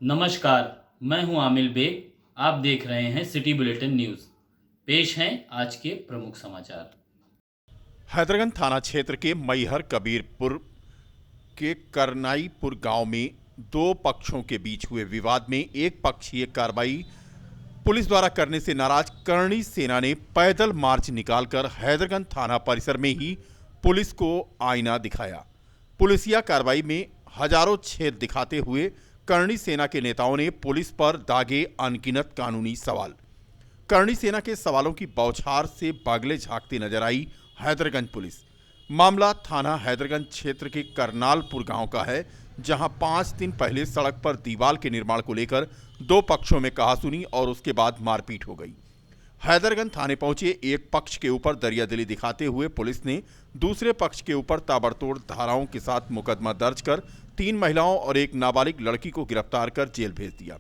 नमस्कार, मैं हूं आमिल बेग। आप देख रहे हैं सिटी बुलेटिन न्यूज़। पेश हैं आज के प्रमुख समाचार। हैदरगंज थाना क्षेत्र के मैहर कबीरपुर के करनाईपुर गांव में दो पक्षों के बीच हुए विवाद में एक पक्षीय कार्रवाई पुलिस द्वारा करने से नाराज करणी सेना ने पैदल मार्च निकालकर हैदरगंज थाना परिसर में ही पुलिस को आईना दिखाया। पुलिसिया कार्रवाई में हजारों छेद दिखाते हुए करणी सेना के नेताओं ने पुलिस पर दागे अनगिनत कानूनी सवाल। करणी सेना के सवालों की बौछार से बागले झांकती नजर आई हैदरगंज पुलिस। मामला थाना हैदरगंज क्षेत्र के करनालपुर गांव का है, जहां 5 दिन पहले सड़क पर दीवार के निर्माण को लेकर दो पक्षों में कहासुनी और उसके बाद मारपीट हो गई। हैदरगंज थाने पहुंचे एक पक्ष के ऊपर दरियादिली दिखाते हुए पुलिस ने दूसरे पक्ष के ऊपर ताबड़तोड़ धाराओं के साथ मुकदमा दर्ज कर 3 महिलाओं और एक नाबालिग लड़की को गिरफ्तार कर जेल भेज दिया।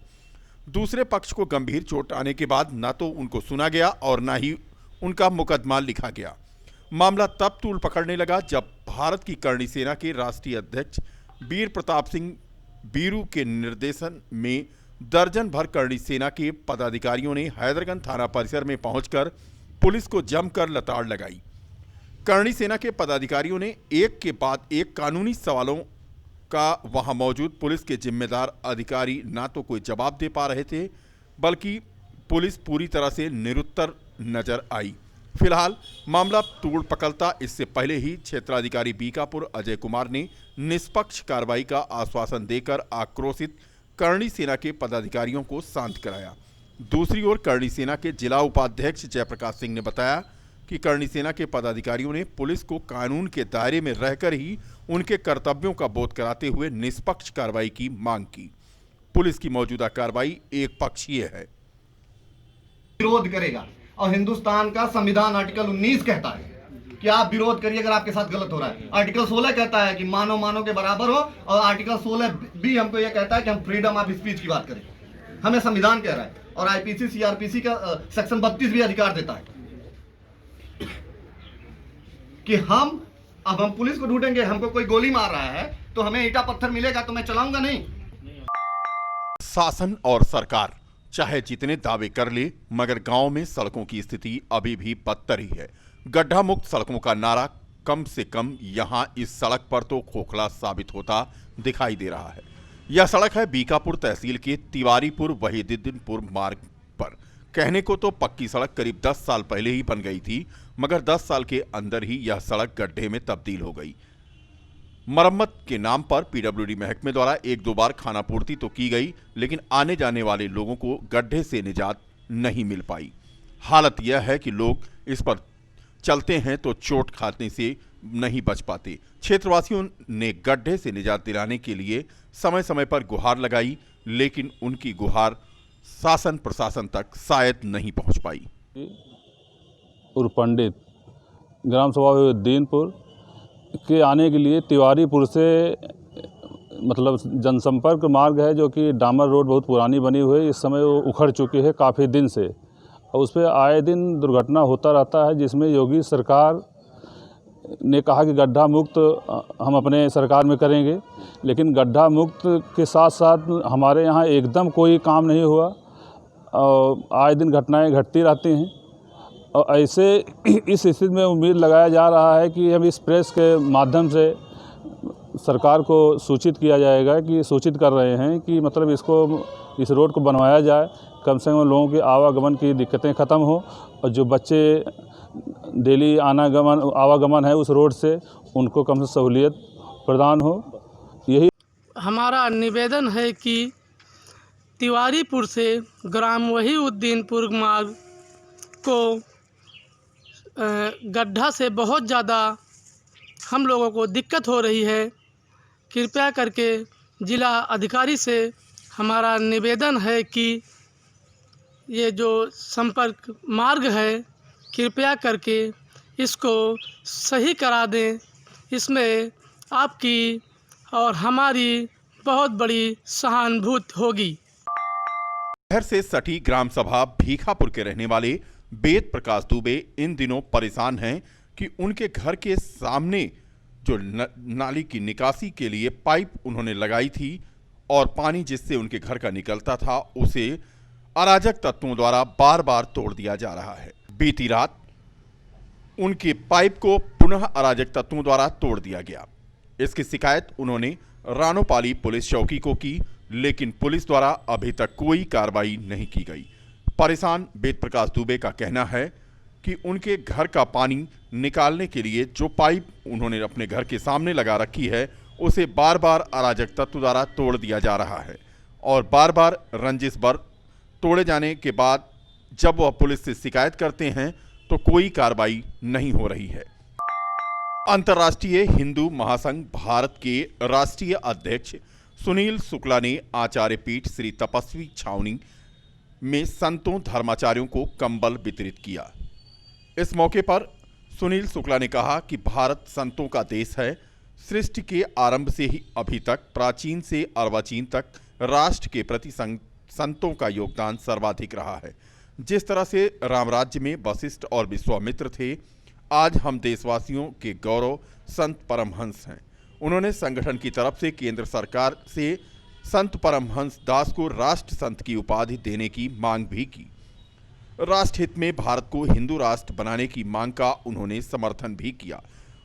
दूसरे पक्ष को गंभीर चोट आने के बाद न तो उनको सुना गया और न ही उनका मुकदमा लिखा गया। मामला तब तूल पकड़ने लगा जब भारत की करणी सेना के राष्ट्रीय अध्यक्ष वीर प्रताप सिंह बीरू के निर्देशन में दर्जन भर करणी सेना के पदाधिकारियों ने हैदरगंज थाना परिसर में पहुंचकर पुलिस को जमकर लताड़ लगाई। करणी सेना के पदाधिकारियों ने एक के बाद एक कानूनी सवालों का वहां मौजूद पुलिस के जिम्मेदार अधिकारी ना तो कोई जवाब दे पा रहे थे, बल्कि पुलिस पूरी तरह से निरुत्तर नजर आई। फिलहाल मामला तूड़ पकड़ता इससे पहले ही क्षेत्राधिकारी बीकापुर अजय कुमार ने निष्पक्ष कार्रवाई का आश्वासन देकर आक्रोशित करणी सेना के पदाधिकारियों को शांत कराया। दूसरी ओर करणी सेना के जिला उपाध्यक्ष जयप्रकाश सिंह ने बताया कि करणी सेना के पदाधिकारियों ने पुलिस को कानून के दायरे में रहकर ही उनके कर्तव्यों का बोध कराते हुए निष्पक्ष कार्रवाई की मांग की। पुलिस की मौजूदा कार्रवाई एक पक्षीय है। विरोध करेगा और हिंदुस्तान का संविधान आर्टिकल 19 कहता है कि आप विरोध करिए अगर आपके साथ गलत हो रहा है। आर्टिकल 16 कहता है कि मानव मानव के बराबर हो, और आर्टिकल 16 भी हमको यह कहता है कि हम फ्रीडम ऑफ स्पीच की बात करें। हमें संविधान कह रहा है और आईपीसी सीआरपीसी का सेक्शन 32 भी अधिकार देता है कि अब हम पुलिस को ढूंढेंगे। हमको कोई गोली मार रहा है तो हमें ईटा पत्थर मिलेगा तो मैं चलाऊंगा नहीं। शासन और सरकार चाहे जितने दावे कर ले, मगर गांव में सड़कों की स्थिति अभी भी बदतर ही है। गड्ढा मुक्त सड़कों का नारा कम से कम यहां इस सड़क पर तो खोखला साबित होता दिखाई दे रहा है। यह सड़क है बीकापुर तहसील के तिवारीपुर वहीदुद्दीनपुर मार्ग पर। कहने को तो पक्की सड़क करीब 10 साल पहले ही बन गई थी, मगर 10 साल के अंदर ही यह सड़क गड्ढे में तब्दील हो गई। मरम्मत के नाम पर पीडब्ल्यूडी महकमे द्वारा 1-2 बार खानापूर्ति तो की गई, लेकिन आने जाने वाले लोगों को गड्ढे से निजात नहीं मिल पाई। हालत यह है कि लोग इस पर चलते हैं तो चोट खाने से नहीं बच पाते। क्षेत्रवासियों ने गड्ढे से निजात दिलाने के लिए समय समय पर गुहार लगाई, लेकिन उनकी गुहार शासन प्रशासन तक शायद नहीं पहुंच पाई। और पंडित ग्राम सभा दीनपुर के आने के लिए तिवारीपुर से मतलब जनसंपर्क मार्ग है, जो कि डामर रोड बहुत पुरानी बनी हुई है। इस समय वो उखड़ चुकी है काफ़ी दिन से, और उस पर आए दिन दुर्घटना होता रहता है, जिसमें योगी सरकार ने कहा कि गड्ढा मुक्त हम अपने सरकार में करेंगे, लेकिन गड्ढा मुक्त के साथ साथ हमारे यहाँ एकदम कोई काम नहीं हुआ और आए दिन घटनाएं घटती रहती हैं। और ऐसे इस स्थिति में उम्मीद लगाया जा रहा है कि हम इस प्रेस के माध्यम से सरकार को सूचित किया जाएगा कि सूचित कर रहे हैं कि मतलब इस रोड को बनवाया जाए, कम से कम लोगों के आवागमन की दिक्कतें ख़त्म हो, और जो बच्चे डेली आवागमन है उस रोड से उनको कम से सहूलियत प्रदान हो। यही हमारा निवेदन है कि तिवारीपुर से ग्राम वहीदुद्दीनपुर मार्ग को गड्ढा से बहुत ज़्यादा हम लोगों को दिक्कत हो रही है। कृपया करके जिला अधिकारी से हमारा निवेदन है कि ये जो संपर्क मार्ग है कृपया करके इसको सही करा दें। इसमें आपकी और हमारी बहुत बड़ी सहानुभूति होगी। शहर से सटी ग्राम सभा भीखापुर के रहने वाले वेद प्रकाश दुबे इन दिनों परेशान हैं कि उनके घर के सामने जो नाली की निकासी के लिए पाइप उन्होंने लगाई थी, और पानी जिससे उनके घर का निकलता था उसे अराजक तत्वों द्वारा बार बार तोड़ दिया जा रहा है। बीती रात उनके पाइप को पुनः अराजक तत्वों द्वारा तोड़ दिया गया। इसकी शिकायत उन्होंने रानोपाली पुलिस चौकी को की, लेकिन पुलिस द्वारा अभी तक कोई कार्रवाई नहीं की गई। परेशान वेद प्रकाश दुबे का कहना है कि उनके घर का पानी निकालने के लिए जो पाइप उन्होंने अपने घर के सामने लगा रखी है उसे बार बार अराजक तत्व द्वारा तोड़ दिया जा रहा है और बार बार रंजिश भर तोड़े जाने के बाद जब वह पुलिस से शिकायत करते हैं तो कोई कार्रवाई नहीं हो रही है। अंतर्राष्ट्रीय हिंदू महासंघ भारत के राष्ट्रीय अध्यक्ष सुनील शुक्ला ने आचार्य पीठ श्री तपस्वी छावनी में संतों धर्माचार्यों को कंबल वितरित किया। इस मौके पर सुनील शुक्ला ने कहा कि भारत संतों का देश है। सृष्टि के आरंभ से ही अभी तक प्राचीन से अर्वाचीन तक राष्ट्र के प्रति संतों का योगदान सर्वाधिक रहा है। जिस तरह से रामराज्य में वशिष्ठ और विश्वामित्र थे, आज हम देशवासियों के गौरव संत परमहंस हैं। उन्होंने संगठन की तरफ से केंद्र सरकार से संत परमहंस दास को राष्ट्र संत की उपाधि देने की मांग भी की। राष्ट्र हित में भारत को हिंदू राष्ट्र बनाने की मांग का उन्होंने समर्थन भी किया।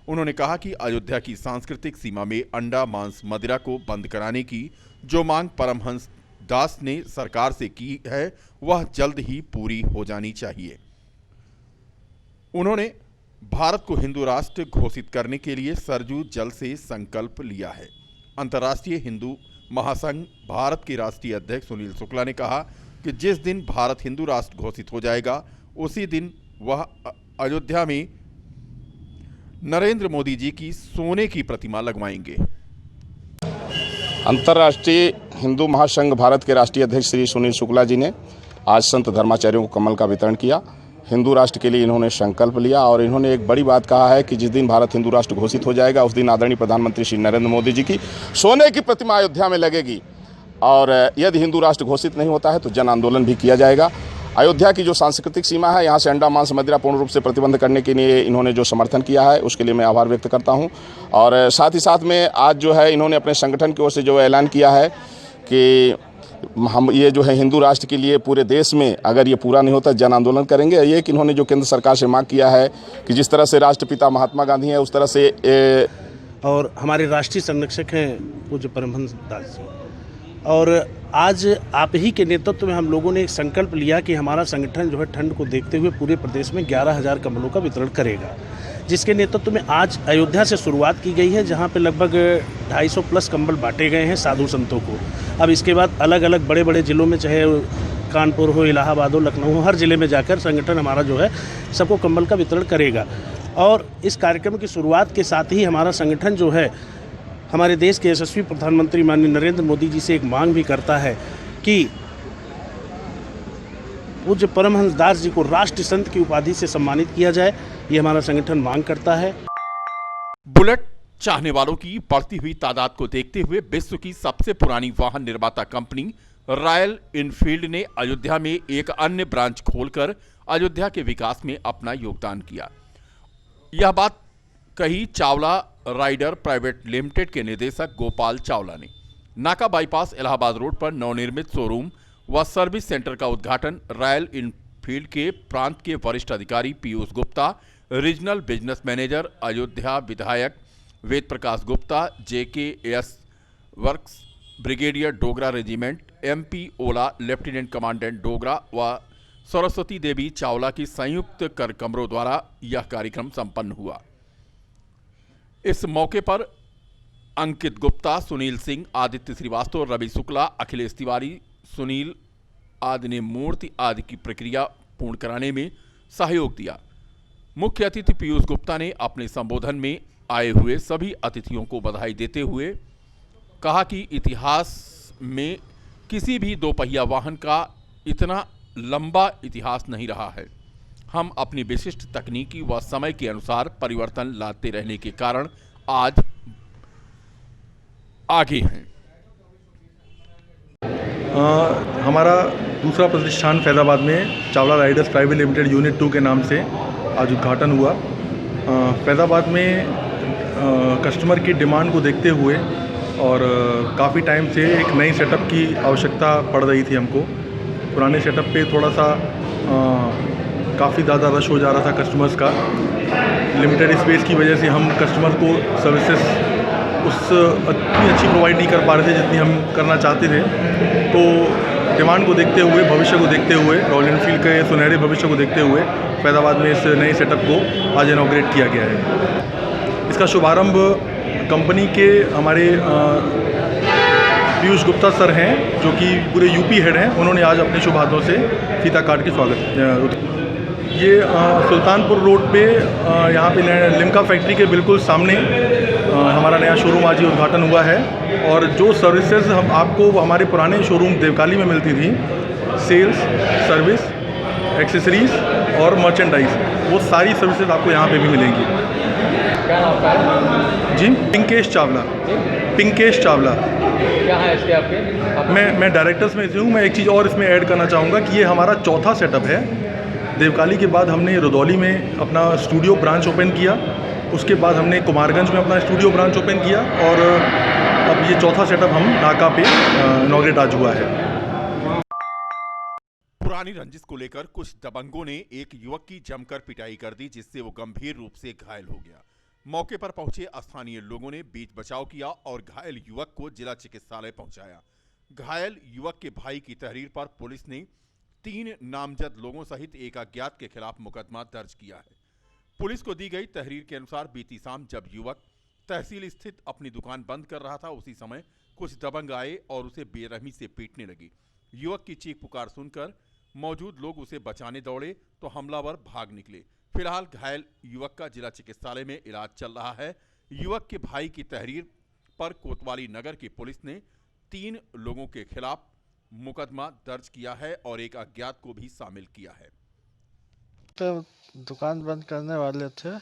उन्होंने कहा कि अयोध्या की सांस्कृतिक सीमा में अंडा मांस मदिरा को बंद कराने की जो मांग परमहंस दास ने सरकार से की है वह जल्द ही पूरी हो जानी चाहिए। उन्होंने भारत को हिंदू राष्ट्र घोषित करने के लिए सरजू जल से संकल्प लिया है। अंतर्राष्ट्रीय हिंदू महासंघ भारत के राष्ट्रीय अध्यक्ष सुनील शुक्ला ने कहा कि जिस दिन भारत हिंदू राष्ट्र घोषित हो जाएगा उसी दिन वह अयोध्या में नरेंद्र मोदी जी की सोने की प्रतिमा लगवाएंगे। अंतर्राष्ट्रीय हिंदू महासंघ भारत के राष्ट्रीय अध्यक्ष श्री सुनील शुक्ला जी ने आज संत धर्माचार्यों को कमल का वितरण किया। हिंदू राष्ट्र के लिए इन्होंने संकल्प लिया और इन्होंने एक बड़ी बात कहा है कि जिस दिन भारत हिंदू राष्ट्र घोषित हो जाएगा उस दिन आदरणीय प्रधानमंत्री श्री नरेंद्र मोदी जी की सोने की प्रतिमा अयोध्या में लगेगी और यदि हिंदू राष्ट्र घोषित नहीं होता है तो जन आंदोलन भी किया जाएगा। अयोध्या की जो सांस्कृतिक सीमा है, यहाँ से अंडा मांस मदिरा पूर्ण रूप से प्रतिबंध करने के लिए इन्होंने जो समर्थन किया है उसके लिए मैं आभार व्यक्त करता हूँ। और साथ ही साथ में आज जो है इन्होंने अपने संगठन की ओर से जो ऐलान किया है कि हम ये जो है हिंदू राष्ट्र के लिए पूरे देश में अगर ये पूरा नहीं होता जन आंदोलन करेंगे। ये कि इन्होंने जो केंद्र सरकार से मांग किया है कि जिस तरह से राष्ट्रपिता महात्मा गांधी हैं उस तरह से और हमारे राष्ट्रीय संरक्षक हैं पूज्य परमहंस दास जी। और आज आप ही के नेतृत्व में हम लोगों ने एक संकल्प लिया कि हमारा संगठन जो है ठंड को देखते हुए पूरे प्रदेश में 11,000 कंबलों का वितरण करेगा, जिसके नेतृत्व में आज अयोध्या से शुरुआत की गई है, जहां पे लगभग 250 प्लस कंबल बांटे गए हैं साधु संतों को। अब इसके बाद अलग अलग बड़े बड़े ज़िलों में, चाहे कानपुर हो, इलाहाबाद हो, लखनऊ हो, हर ज़िले में जाकर संगठन हमारा जो है सबको कंबल का वितरण करेगा। और इस कार्यक्रम की शुरुआत के साथ ही हमारा संगठन जो है हमारे देश के यशस्वी प्रधानमंत्री माननीय नरेंद्र मोदी जी से एक मांग भी करता है कि पूज्य परमहंस दास जी को राष्ट्र संत की उपाधि से सम्मानित किया जाए। ये हमारा संगठन मांग करता है। बुलेट चाहने वालों की बढ़ती हुई तादाद को देखते हुए विश्व की सबसे पुरानी वाहन निर्माता कंपनी रॉयल एनफील्ड ने अयोध्या में एक अन्य ब्रांच खोलकर अयोध्या के विकास में अपना योगदान किया। यह बात कही चावला राइडर प्राइवेट लिमिटेड के निदेशक गोपाल चावला ने। नाका बाईपास इलाहाबाद रोड पर नवनिर्मित शोरूम व सर्विस सेंटर का उद्घाटन रॉयल एनफील्ड के प्रांत के वरिष्ठ अधिकारी Piyush Gupta, regional business manager Ayodhya विधायक Ved Prakash Gupta, JKS works brigadier Dogra regiment, MP ओला लेफ्टिनेंट कमांडेंट डोगरा व सरस्वती देवी चावला की संयुक्त कर कमरों द्वारा यह कार्यक्रम संपन्न हुआ। इस मौके पर अंकित गुप्ता, सुनील सिंह, आदित्य श्रीवास्तव, रवि शुक्ला, अखिलेश तिवारी, सुनील आदि ने मूर्ति आदि की प्रक्रिया पूर्ण कराने में सहयोग दिया। मुख्य अतिथि पीयूष गुप्ता ने अपने संबोधन में आए हुए सभी अतिथियों को बधाई देते हुए कहा कि इतिहास में किसी भी दोपहिया वाहन का इतना लंबा इतिहास नहीं रहा है। हम अपनी विशिष्ट तकनीकी व समय के अनुसार परिवर्तन लाते रहने के कारण आज आगे हैं। हमारा दूसरा प्रतिष्ठान फैजाबाद में Chawla Riders private limited unit 2 के नाम से आज उद्घाटन हुआ। फैजाबाद में कस्टमर की डिमांड को देखते हुए और काफ़ी टाइम से एक नई सेटअप की आवश्यकता पड़ रही थी हमको। पुराने सेटअप पे थोड़ा सा काफ़ी ज़्यादा रश हो जा रहा था कस्टमर्स का। लिमिटेड स्पेस की वजह से हम कस्टमर को सर्विसेज इतनी अच्छी प्रोवाइड नहीं कर पा रहे थे जितनी हम करना चाहते थे। तो डिमांड को देखते हुए, भविष्य को देखते हुए, रॉयल एनफील्ड के सुनहरे भविष्य को देखते हुए फैज़ाबाद में इस नए सेटअप को आज इनॉग्रेट किया गया है। इसका शुभारंभ कंपनी के हमारे पीयूष गुप्ता सर हैं, जो कि पूरे यूपी हेड हैं, उन्होंने आज अपने शुभ हाथों से फीता काट के स्वागत। ये सुल्तानपुर रोड पे यहाँ पे लिम्का फैक्ट्री के बिल्कुल सामने हमारा नया शोरूम आज ही उद्घाटन हुआ है। और जो सर्विसेज हम आपको हमारे पुराने शोरूम देवकाली में मिलती थी, सेल्स, सर्विस, एक्सेसरीज़ और मर्चेंडाइज, वो सारी सर्विसेज आपको यहाँ पे भी मिलेंगी। क्या नाम है जी? पिंकेश चावला। पिंकेश चावला। क्या है इसके आपके? मैं डायरेक्टर्स में से हूँ। मैं एक चीज़ और इसमें ऐड करना चाहूँगा कि ये हमारा चौथा सेटअप है। देवकाली के बाद हमने रुदौली में अपना स्टूडियो ब्रांच ओपन किया, उसके बाद हमने कुमारगंज में अपना स्टूडियो ब्रांच ओपन किया, और अब ये चौथा सेटअप हम नाका पे इनॉग्रेट आज हुआ है। पुरानी रंजिश को लेकर कुछ दबंगों ने एक युवक की जमकर पिटाई कर दी, जिससे वो गंभीर रूप से घायल हो गया। मौके पर पहुंचे स्थानीय लोगों ने बीच बचाव किया और घायल युवक को जिला चिकित्सालय पहुंचाया। घायल युवक के भाई की तहरीर पर पुलिस ने 3 नामजद लोगों सहित एक अज्ञात के खिलाफ मुकदमा दर्ज किया है। पुलिस को दी गई तहरीर के अनुसार बीती शाम जब युवक तहसील स्थित अपनी दुकान बंद कर रहा था, उसी समय कुछ दबंग आए और उसे बेरहमी से पीटने लगे। युवक की चीख पुकार सुनकर मौजूद लोग उसे बचाने दौड़े तो हमलावर भाग निकले। फिलहाल घायल युवक का जिला चिकित्सालय में इलाज चल रहा है। युवक के भाई की तहरीर पर कोतवाली नगर की पुलिस ने 3 लोगों के खिलाफ मुकदमा दर्ज किया है और एक अज्ञात को भी शामिल किया है। तो दुकान बंद करने वाले थे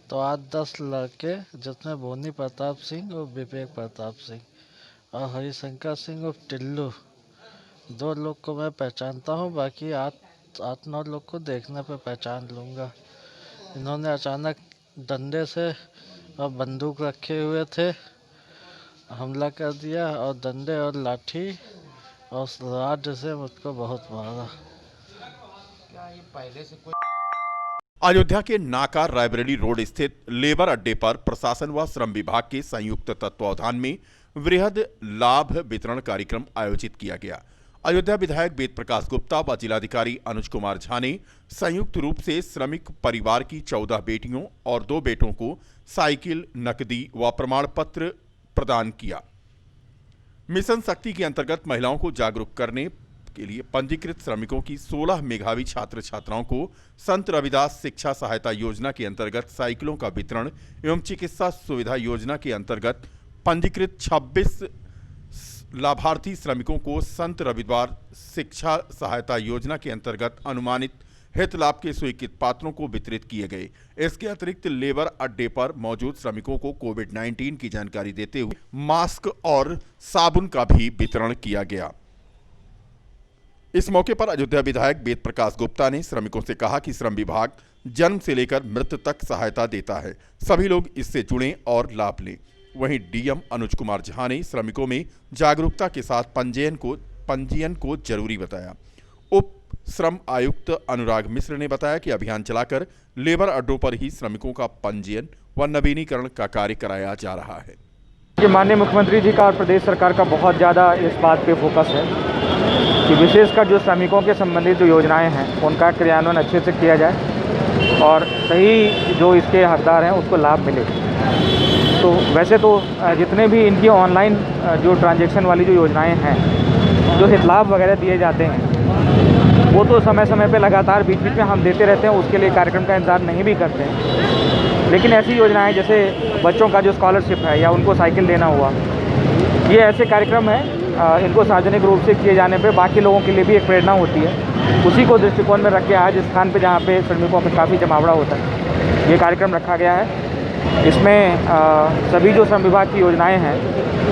तो 8-10 लड़के, जिसमें भोनी प्रताप सिंह और विवेक प्रताप सिंह और हरिशंकर सिंह और टिल्लू, 2 लोग को मैं पहचानता हूँ, बाकी 8-9 लोग को देखने पे पहचान लूँगा। इन्होंने अचानक डंडे से और बंदूक रखे हुए थे हमला कर दिया, और डंडे और लाठी और राड से मुझको बहुत मारा। क्या ये पहले से कोई? अयोध्या के नाका रायबरेली रोड स्थित लेबर अड्डे पर प्रशासन व श्रम विभाग के संयुक्त तत्वावधान में वृहद लाभ वितरण कार्यक्रम आयोजित किया गया। अयोध्या विधायक वेद प्रकाश गुप्ता व जिलाधिकारी अनुज कुमार झा ने संयुक्त रूप से श्रमिक परिवार की 14 बेटियों और 2 बेटों को साइकिल, नकदी व प्रमाण पत्र प्रदान किया। मिशन शक्ति के अंतर्गत महिलाओं को जागरूक करने के लिए पंजीकृत श्रमिकों की 16 मेधावी छात्र छात्राओं को संत रविदास शिक्षा सहायता योजना के अंतर्गत साइकिलों का वितरण एवं चिकित्सा सुविधा योजना के अंतर्गत पंजीकृत 26 लाभार्थी श्रमिकों को संत रविदास शिक्षा सहायता योजना के अंतर्गत अनुमानित हित लाभ के स्वीकृत पात्रों को वितरित किए गए। इसके अतिरिक्त लेबर अड्डे पर मौजूद श्रमिकों को कोविड-19 की जानकारी देते हुए मास्क और साबुन का भी वितरण किया गया। इस मौके पर अयोध्या विधायक वेद प्रकाश गुप्ता ने श्रमिकों से कहा कि श्रम विभाग जन्म से लेकर मृत्यु तक सहायता देता है, सभी लोग इससे जुड़ें और लाभ लें। वहीं डीएम अनुज कुमार झा ने श्रमिकों में जागरूकता के साथ पंजीयन को जरूरी बताया। उप श्रम आयुक्त अनुराग मिश्र ने बताया कि अभियान चलाकर लेबर अड्डों पर ही श्रमिकों का पंजीयन व नवीनीकरण का कार्य कराया जा रहा है। माननीय मुख्यमंत्री जी का और प्रदेश सरकार का बहुत ज़्यादा इस बात पे फोकस है कि विशेषकर जो श्रमिकों के संबंधित जो योजनाएं हैं उनका क्रियान्वयन अच्छे से किया जाए और सही जो इसके हकदार हैं उसको लाभ मिले। तो वैसे तो जितने भी इनकी ऑनलाइन जो ट्रांजैक्शन वाली जो योजनाएं हैं, जो हित लाभ वगैरह दिए जाते हैं, वो तो समय समय पे लगातार बीच बीच में हम देते रहते हैं, उसके लिए कार्यक्रम का इंतजार नहीं भी करते हैं। लेकिन ऐसी योजनाएं जैसे बच्चों का जो स्कॉलरशिप है या उनको साइकिल देना हुआ, ये ऐसे कार्यक्रम हैं, इनको सार्वजनिक रूप से किए जाने पे बाकी लोगों के लिए भी एक प्रेरणा होती है। उसी को दृष्टिकोण में रख के आज इस स्थान पे जहाँ पे श्रमिकों में काफ़ी जमावड़ा होता है, ये कार्यक्रम रखा गया है। इसमें सभी जो श्रम विभाग की योजनाएं हैं,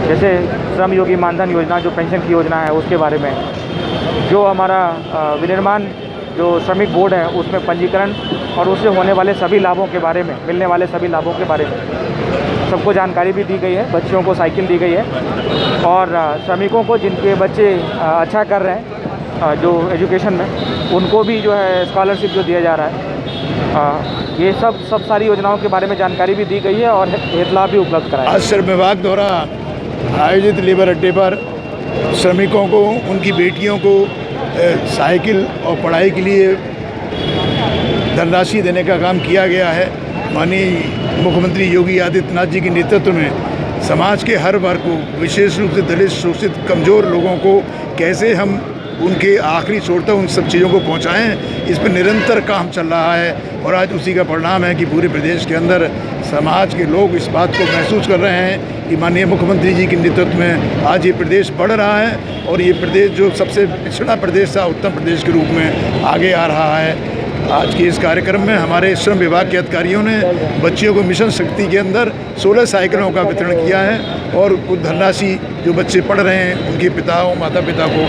जैसे श्रम योगी मानधन योजना जो पेंशन की योजना है उसके बारे में, जो हमारा विनिर्माण जो श्रमिक बोर्ड है उसमें पंजीकरण और उससे होने वाले सभी लाभों के बारे में, मिलने वाले सभी लाभों के बारे में सबको जानकारी भी दी गई है। बच्चियों को साइकिल दी गई है और श्रमिकों को जिनके बच्चे अच्छा कर रहे हैं जो एजुकेशन में, उनको भी जो है स्कॉलरशिप जो दिया जा रहा है। ये सब सारी योजनाओं के बारे में जानकारी भी दी गई है और हेतु लाभ भी उपलब्ध कराया। आज श्रम विभाग द्वारा आयोजित लेबर अड्डे पर श्रमिकों को, उनकी बेटियों को साइकिल और पढ़ाई के लिए धनराशि देने का काम किया गया है। माननीय मुख्यमंत्री योगी आदित्यनाथ जी के नेतृत्व में समाज के हर वर्ग को, विशेष रूप से दलित, शोषित, कमज़ोर लोगों को कैसे हम उनके आखिरी छोर तक उन सब चीज़ों को पहुंचाएं, इस पर निरंतर काम चल रहा है। और आज उसी का परिणाम है कि पूरे प्रदेश के अंदर समाज के लोग इस बात को महसूस कर रहे हैं कि माननीय मुख्यमंत्री जी के नेतृत्व में आज ये प्रदेश बढ़ रहा है और ये प्रदेश जो सबसे पिछड़ा प्रदेश था, उत्तम प्रदेश के रूप में आगे आ रहा है। आज के इस कार्यक्रम में हमारे श्रम विभाग के अधिकारियों ने बच्चियों को मिशन शक्ति के अंदर 16 साइकिलों का वितरण किया है और कुछ धनराशि जो बच्चे पढ़ रहे हैं उनके पिताओं, माता पिता को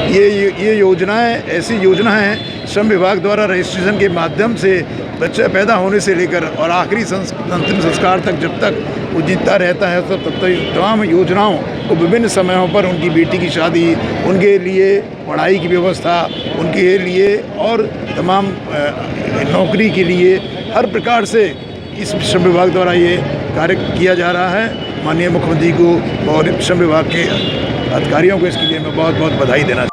ये योजनाएं, ऐसी योजना है श्रम विभाग द्वारा रजिस्ट्रेशन के माध्यम से बच्चा पैदा होने से लेकर और आखिरी अंतिम संस्कार तक, जब तक वो जीता रहता है तब तक तमाम योजनाओं को विभिन्न समयों पर उनकी बेटी की शादी, उनके लिए पढ़ाई की व्यवस्था, उनके लिए और तमाम नौकरी के लिए हर प्रकार से इस श्रम विभाग द्वारा ये कार्य किया जा रहा है। माननीय मुख्यमंत्री को और श्रम विभाग के अधिकारियों को इसके लिए मैं बहुत बहुत बधाई देना